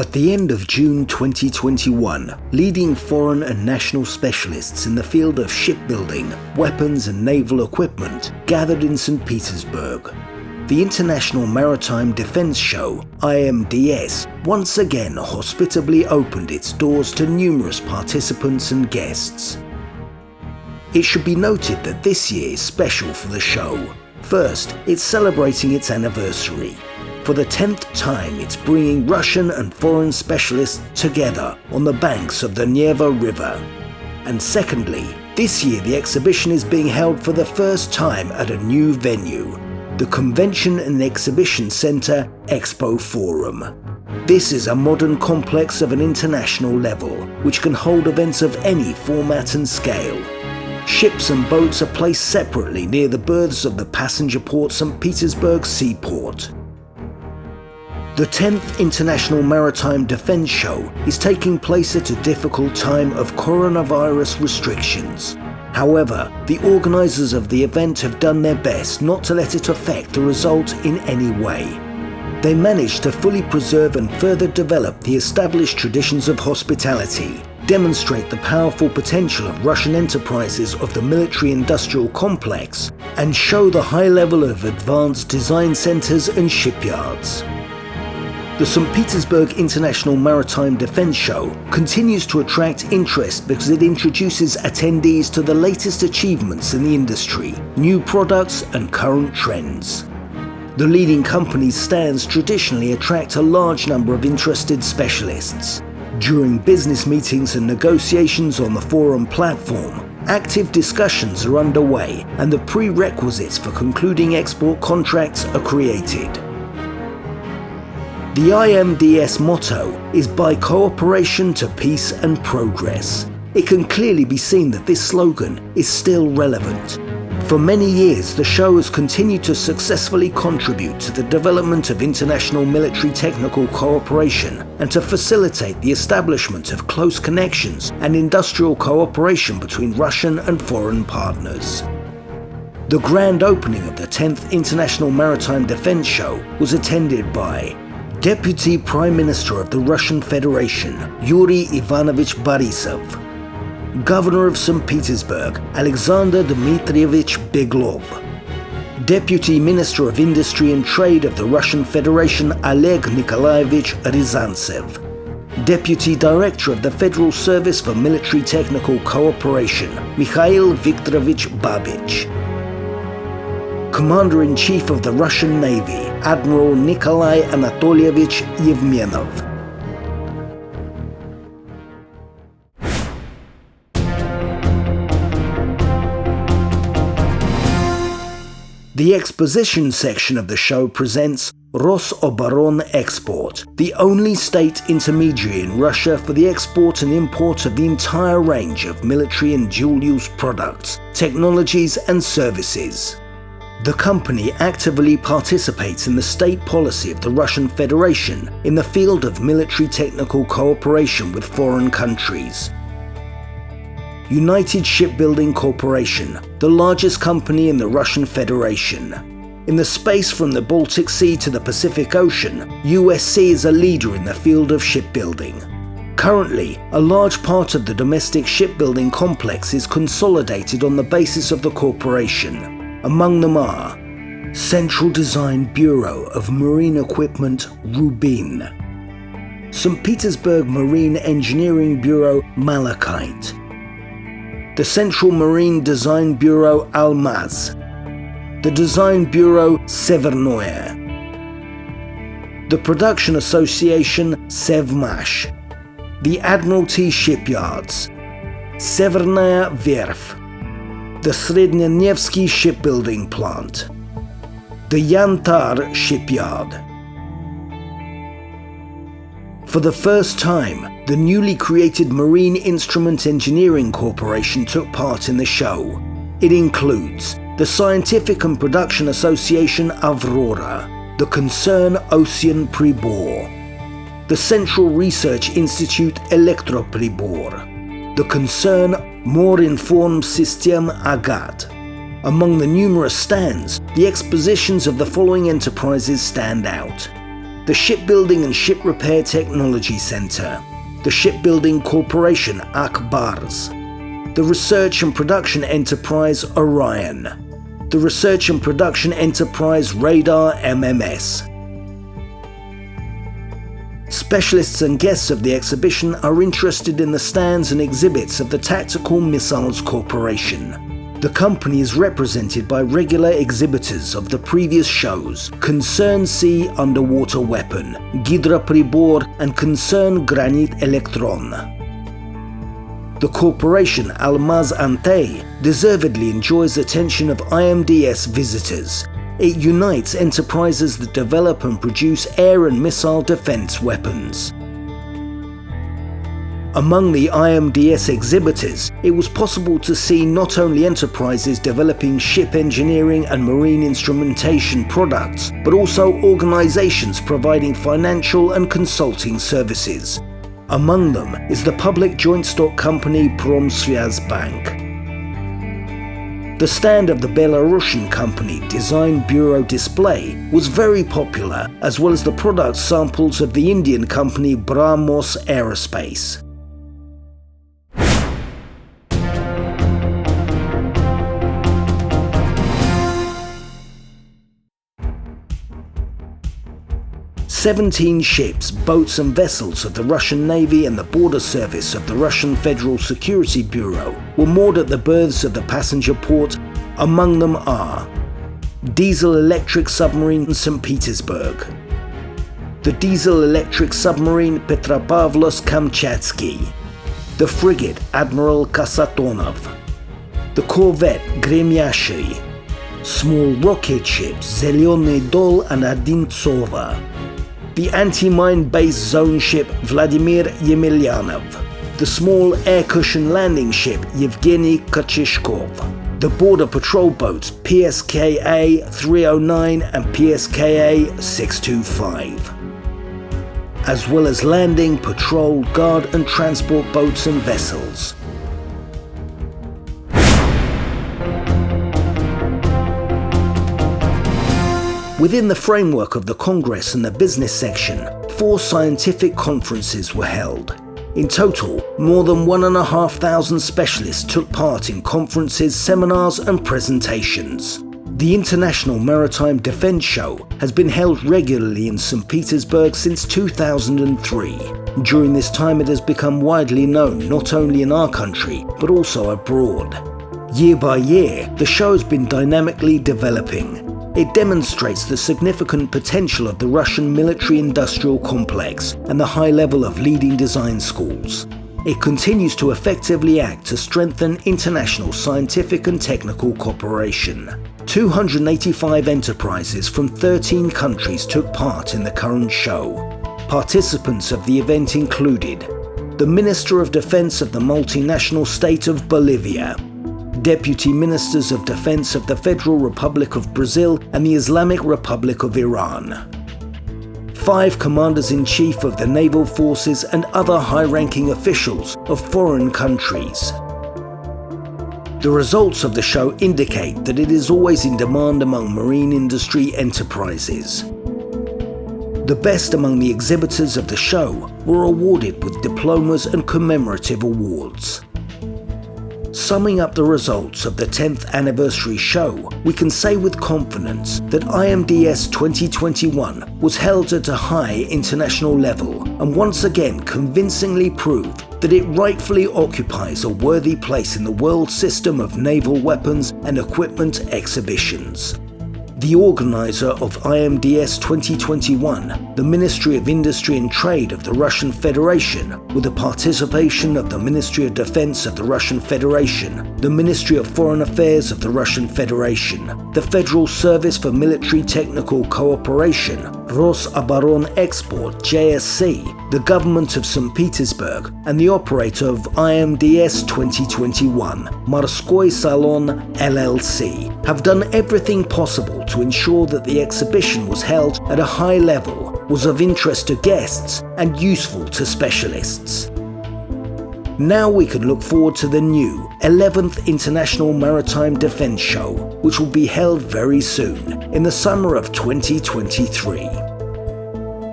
At the end of June 2021, leading foreign and national specialists in the field of shipbuilding, weapons and naval equipment gathered in St. Petersburg. The International Maritime Defence Show, IMDS, once again hospitably opened its doors to numerous participants and guests. It should be noted that this year is special for the show. First, it's celebrating its anniversary. For the 10th time, it's bringing Russian and foreign specialists together on the banks of the Neva River. And secondly, this year the exhibition is being held for the first time at a new venue, the Convention and Exhibition Centre Expo Forum. This is a modern complex of an international level, which can hold events of any format and scale. Ships and boats are placed separately near the berths of the passenger port St. Petersburg Seaport. The 10th International Maritime Defence Show is taking place at a difficult time of coronavirus restrictions. However, the organisers of the event have done their best not to let it affect the result in any way. They managed to fully preserve and further develop the established traditions of hospitality, demonstrate the powerful potential of Russian enterprises of the military-industrial complex, and show the high level of advanced design centres and shipyards. The St. Petersburg International Maritime Defence Show continues to attract interest because it introduces attendees to the latest achievements in the industry, new products and current trends. The leading companies' stands traditionally attract a large number of interested specialists. During business meetings and negotiations on the forum platform, active discussions are underway and the prerequisites for concluding export contracts are created. The IMDS motto is "By Cooperation to Peace and Progress." It can clearly be seen that this slogan is still relevant. For many years, the show has continued to successfully contribute to the development of international military technical cooperation and to facilitate the establishment of close connections and industrial cooperation between Russian and foreign partners. The grand opening of the 10th International Maritime Defence Show was attended by Deputy Prime Minister of the Russian Federation, Yuri Ivanovich Borisov, Governor of St. Petersburg, Alexander Dmitrievich Beglov, Deputy Minister of Industry and Trade of the Russian Federation, Oleg Nikolaevich Ryazantsev, Deputy Director of the Federal Service for Military Technical Cooperation, Mikhail Viktorovich Babich, Commander-in-Chief of the Russian Navy, Admiral Nikolai Anatolievich Yevmenov. The exposition section of the show presents Rosoboron Export, the only state intermediary in Russia for the export and import of the entire range of military and dual-use products, technologies and services. The company actively participates in the state policy of the Russian Federation in the field of military technical cooperation with foreign countries. United Shipbuilding Corporation, the largest company in the Russian Federation. In the space from the Baltic Sea to the Pacific Ocean, USC is a leader in the field of shipbuilding. Currently, a large part of the domestic shipbuilding complex is consolidated on the basis of the corporation. Among them are Central Design Bureau of Marine Equipment Rubin, St. Petersburg Marine Engineering Bureau Malachite, the Central Marine Design Bureau Almaz, the Design Bureau Severnoye, the Production Association Sevmash, the Admiralty Shipyards, Severnaya Verf, the Srednyanevsky Shipbuilding Plant, the Yantar Shipyard. For the first time, the newly created Marine Instrument Engineering Corporation took part in the show. It includes the Scientific and Production Association Avrora, the concern Ocean Pribor, the Central Research Institute Elektropribor, the concern More Informed System Agat. Among the numerous stands, the expositions of the following enterprises stand out: the Shipbuilding and Ship Repair Technology Centre, the Shipbuilding Corporation Akbars, the Research and Production Enterprise Orion, the Research and Production Enterprise Radar MMS. Specialists and guests of the exhibition are interested in the stands and exhibits of the Tactical Missiles Corporation. The company is represented by regular exhibitors of the previous shows Concern Sea Underwater Weapon, Gidra Pribor and Concern Granit Electron. The corporation Almaz Ante deservedly enjoys the attention of IMDS visitors. It unites enterprises that develop and produce air and missile defense weapons. Among the IMDS exhibitors, it was possible to see not only enterprises developing ship engineering and marine instrumentation products, but also organizations providing financial and consulting services. Among them is the public joint stock company Pромsвязьбанк. The stand of the Belarusian company Design Bureau Display was very popular, as well as the product samples of the Indian company Brahmos Aerospace. "17 ships, boats and vessels of the Russian Navy and the Border Service of the Russian Federal Security Bureau were moored at the berths of the passenger port. Among them are diesel-electric submarine St. Petersburg, the diesel-electric submarine Petropavlovsk-Kamchatsky, the frigate Admiral Kasatonov, the corvette Gremyashchi, small rocket ships Zelyony Dol and Odintsova, the anti-mine base zone ship Vladimir Yemelyanov, the small air cushion landing ship Yevgeny Kochishkov, the border patrol boats PSKA 309 and PSKA 625, as well as landing, patrol, guard and transport boats and vessels. Within the framework of the Congress and the business section, 4 scientific conferences were held. In total, more than 1,500 specialists took part in conferences, seminars and presentations. The International Maritime Defence Show has been held regularly in St. Petersburg since 2003. During this time it has become widely known not only in our country, but also abroad. Year by year, the show has been dynamically developing. It demonstrates the significant potential of the Russian military-industrial complex and the high level of leading design schools. It continues to effectively act to strengthen international scientific and technical cooperation. 285 enterprises from 13 countries took part in the current show. Participants of the event included the Minister of Defense of the multinational state of Bolivia, Deputy Ministers of Defense of the Federal Republic of Brazil and the Islamic Republic of Iran, 5 Commanders-in-Chief of the Naval Forces and other high-ranking officials of foreign countries. The results of the show indicate that it is always in demand among marine industry enterprises. The best among the exhibitors of the show were awarded with diplomas and commemorative awards. Summing up the results of the 10th anniversary show, we can say with confidence that IMDS 2021 was held at a high international level and once again convincingly proved that it rightfully occupies a worthy place in the world system of naval weapons and equipment exhibitions. The organizer of IMDS 2021, the Ministry of Industry and Trade of the Russian Federation, with the participation of the Ministry of Defense of the Russian Federation, the Ministry of Foreign Affairs of the Russian Federation, the Federal Service for Military Technical Cooperation, Rosoboronexport JSC, the Government of St. Petersburg, and the operator of IMDS 2021, Morskoy Salon LLC, have done everything possible to ensure that the exhibition was held at a high level, was of interest to guests, and useful to specialists. Now we can look forward to the new 11th International Maritime Defence Show, which will be held very soon, in the summer of 2023.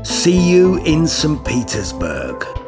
See you in St. Petersburg.